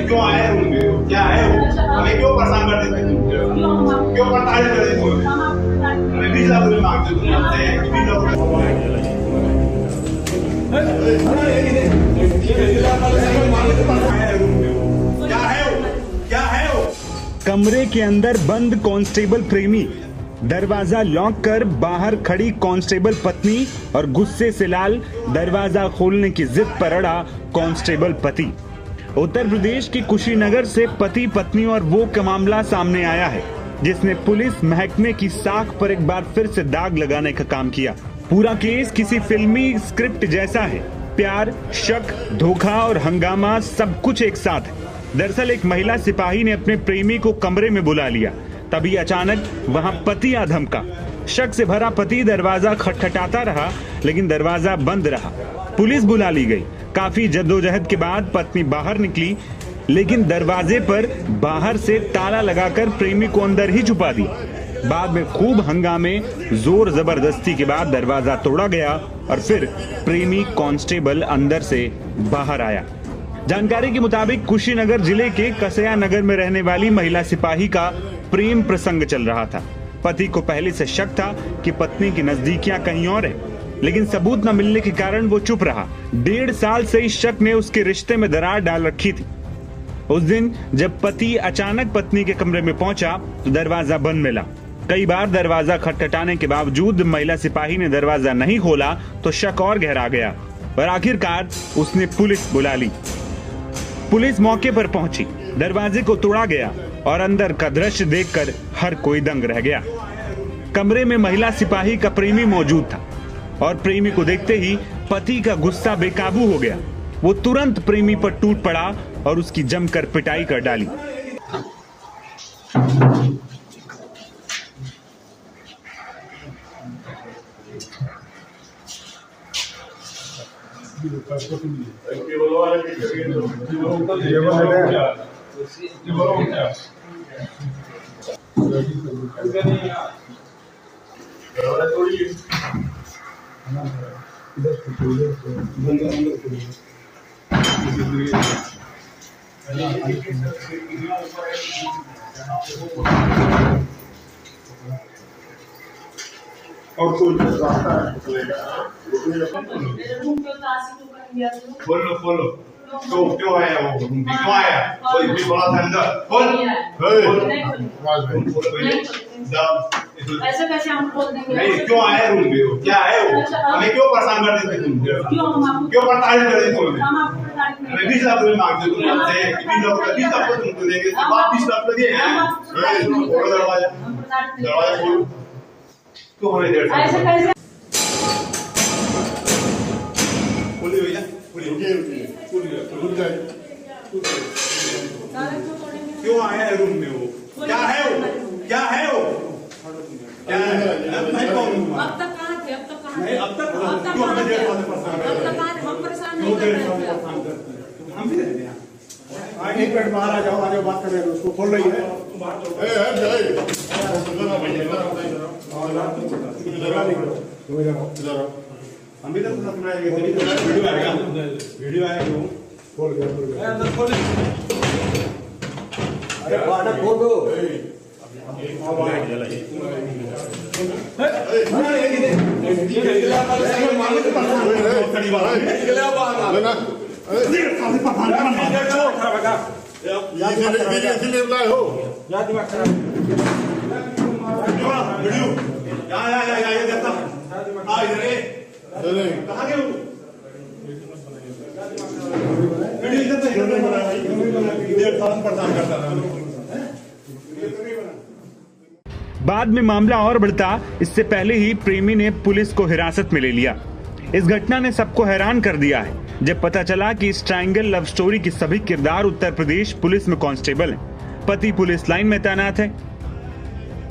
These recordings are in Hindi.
क्यों आए रूम में? क्या है वो? हमें क्यों परेशान कर देते तुम? क्यों प्रताड़ित कर देते तुम? हमें 20 लाख रुपए मांगते तुम हमसे 20 लाख रुपए। क्या है वो? क्या है वो? कमरे के अंदर बंद कांस्टेबल प्रेमी, दरवाजा लॉक कर बाहर खड़ी कांस्टेबल पत्नी और गुस्से से लाल दरवाजा खोलने की जिद पर अड़ा कांस्टेबल पति। उत्तर प्रदेश के कुशीनगर से पति पत्नी और वो का मामला सामने आया है जिसने पुलिस महकमे की साख पर एक बार फिर से दाग लगाने का काम किया। पूरा केस किसी फिल्मी स्क्रिप्ट जैसा है। प्यार, शक, धोखा और हंगामा सब कुछ एक साथ है। दरअसल एक महिला सिपाही ने अपने प्रेमी को कमरे में बुला लिया, तभी अचानक वहां पति आ धमका। शक से भरा पति दरवाजा खटखटाता रहा लेकिन दरवाजा बंद रहा। पुलिस बुला ली गई। काफी जद्दोजहद के बाद पत्नी बाहर निकली लेकिन दरवाजे पर बाहर से ताला लगाकर प्रेमी को अंदर ही छुपा दिया। बाद में खूब हंगामे, जोर जबरदस्ती के बाद दरवाजा तोड़ा गया और फिर प्रेमी कांस्टेबल अंदर से बाहर आया। जानकारी के मुताबिक कुशीनगर जिले के कसया नगर में रहने वाली महिला सिपाही का प्रेम प्रसंग चल रहा था। पति को पहले से शक था कि पत्नी की नजदीकियां कहीं और है, लेकिन सबूत न मिलने के कारण वो चुप रहा। 1.5 साल से इस शक ने उसके रिश्ते में दरार डाल रखी थी। उस दिन जब पति अचानक पत्नी के कमरे में पहुंचा तो दरवाजा बंद मिला। कई बार दरवाजा खटखटाने के बावजूद महिला सिपाही ने दरवाजा नहीं खोला तो शक और गहरा गया और आखिरकार उसने पुलिस बुला ली। पुलिस मौके पर पहुंची, दरवाजे को तोड़ा गया और अंदर का दृश्य देखकर हर कोई दंग रह गया। कमरे में महिला सिपाही का प्रेमी मौजूद था और प्रेमी को देखते ही पति का गुस्सा बेकाबू हो गया। वो तुरंत प्रेमी पर टूट पड़ा और उसकी जमकर पिटाई कर डाली। और कोई रास्ता है? खोलो क्यों आया वो? क्यों आया? कोई भी बड़ा था अंदर? खोल। ऐसे कैसे हम खोल देंगे? नहीं, क्यों आया रूम में? क्या है वो? हमें क्यों परेशान कर देते तुम? क्यों प्रताड़ित कर देते तुम? हमें 20 लाख रुपए मांगते तुम हमसे 20 लाख रुपए तुमको देंगे। 20 लाख रुपए दिए हैं। दरवाजा खोलो। क्यों हमें देर से? ऐसे कैसे? खोलिए भैया, खोलिए। क्यों आया है रूम में वो? क्या है वो? क्या है वो? क्या है? मैं कौन हूँ? अब तक कहाँ थे? अब तक कहाँ थे? नहीं, अब तक क्यों हमें देर से परेशान कर रहे हो? हम परेशान नहीं कर रहे हैं। हम भी रहते हैं। एक मिनट बाहर आ जाओ, आगे बात कर रहे हैं, उसको खोल रही है। हम भी तो सुना है वीडियो आएगा खोल गया। अरे बाड़ा खोल दो। बाद में मामला और बढ़ता, इससे पहले ही प्रेमी ने पुलिस को हिरासत में ले लिया। इस घटना ने सबको हैरान कर दिया है जब पता चला कि इस ट्रायंगल लव स्टोरी के सभी किरदार उत्तर प्रदेश पुलिस में कांस्टेबल हैं। पति पुलिस लाइन में तैनात है,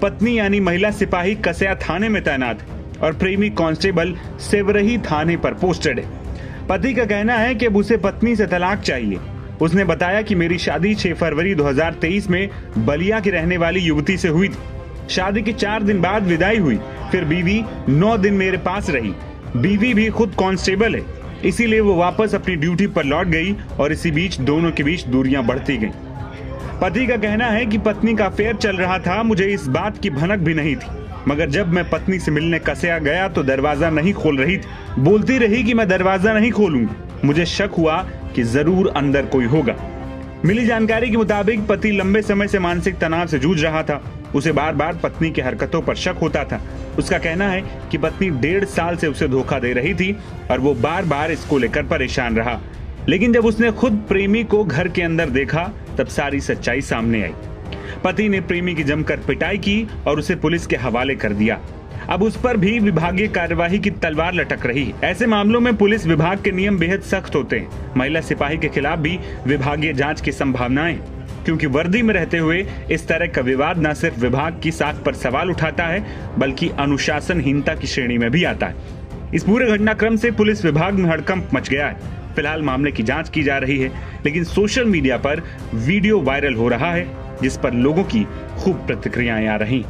पत्नी यानी महिला सिपाही कसया थाने में तैनात है और प्रेमी कांस्टेबल सेवरही थाने पर पोस्टेड है। पति का कहना है कि अब उसे पत्नी से तलाक चाहिए। उसने बताया कि मेरी शादी 6 फरवरी 2023 में बलिया की रहने वाली युवती से हुई थी। शादी के 4 दिन बाद विदाई हुई, फिर बीवी 9 दिन मेरे पास रही। बीवी भी खुद कांस्टेबल है। इसीलिए वो वापस अपनी ड्यूटी पर लौट गई और इसी बीच दोनों के बीच दूरियां बढ़ती गईं। पति का कहना है कि पत्नी का अफेयर चल रहा था, मुझे इस बात की भनक भी नहीं थी, मगर जब मैं पत्नी से मिलने कसिया गया तो दरवाजा नहीं खोल रही थी। बोलती रही कि मैं दरवाजा नहीं खोलूंगी। मुझे शक हुआ कि जरूर अंदर कोई होगा। मिली जानकारी के मुताबिक पति लंबे समय से मानसिक तनाव से जूझ रहा था। उसे बार बार पत्नी की हरकतों पर शक होता था। उसका कहना है कि पत्नी 1.5 साल से उसे धोखा दे रही थी और वो बार बार इसको लेकर परेशान रहा। लेकिन जब उसने खुद प्रेमी को घर के अंदर देखा तब सारी सच्चाई सामने आई। पति ने प्रेमी की जमकर पिटाई की और उसे पुलिस के हवाले कर दिया। अब उस पर भी विभागीय कार्यवाही की तलवार लटक रही। ऐसे मामलों में पुलिस विभाग के नियम बेहद सख्त होते हैं। महिला सिपाही के खिलाफ भी विभागीय जांच की संभावनाएं, क्योंकि वर्दी में रहते हुए इस तरह का विवाद न सिर्फ विभाग की साख पर सवाल उठाता है बल्कि अनुशासनहीनता की श्रेणी में भी आता है। इस पूरे घटनाक्रम से पुलिस विभाग में हड़कंप मच गया है। फिलहाल मामले की जांच की जा रही है, लेकिन सोशल मीडिया पर वीडियो वायरल हो रहा है जिस पर लोगों की खूब प्रतिक्रियाएं आ रही।